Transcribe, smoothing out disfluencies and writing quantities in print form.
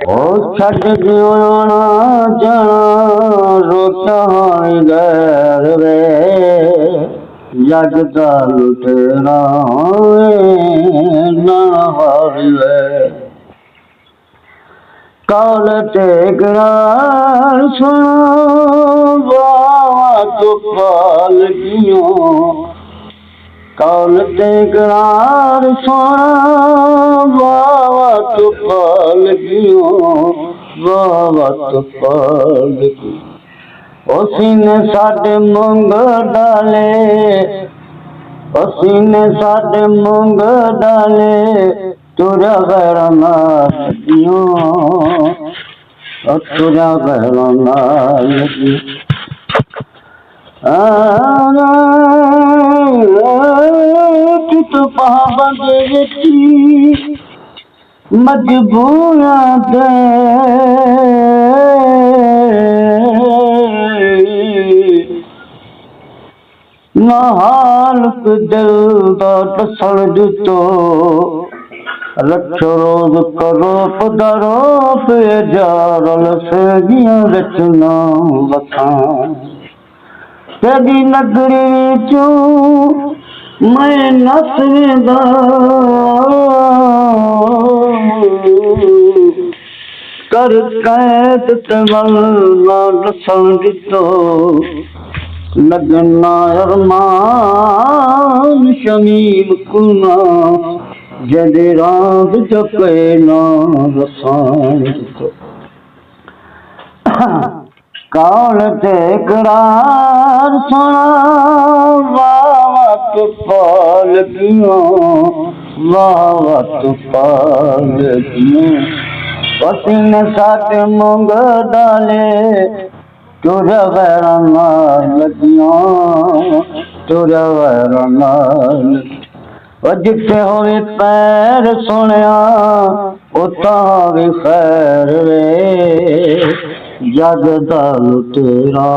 ਉਹ ਛੱਡ ਦਿਓ ਨਾ ਜਾਣਾ ਰੋਟਾ ਗੈਰ ਵੇ ਜਗ ਦਾ ਲੁਟੇਰਾ ਨਾ ਹਾਰੀ ਵੇ ਕਾਲ ਤੇ ਗਰਾਰ ਸੁਣੋ ਬਾਵਾ ਤੋਂ ਪਾਲ ਗਿਓ ਕਾਲ ਤੇ ਗਰਾਰ ਸੁਣੋ ਬਾਵਾ ਤੋਂ ਪਾਲ ਗਿਓ ਬਾਵਾ ਤੋਂ ਪਾਲ ਗਿਓ ਉਸੀ ਨੇ ਸਾਡੇ ਮੰਗ ਡਾਲੇ ਉਸੀ ਨੇ ਸਾਡੇ ਮੰਗ ਡਾਲੇ तुरा गैरना लगियो तुरा गैरना लगी तू पाबंद वेची मजबूरा दे ना हाल दिल दा दसण दितो लक्ष रोज करो पदरो पे जारल से रचना बसा तेरी नगरी चू मैं नसदा कर कैद तवल्ला दसन दितो लगना अरमान शमीम कुना जदे रात जपे ना रसान काल ते करार सुना वावत पाल दियो वावत पाल दियो पसीने साथ मंग डाले तुरा वैराना लगियो तुरा वैराना जिथे होवे पैर सुनिया उता भी खैर वे जग दा लुटेरा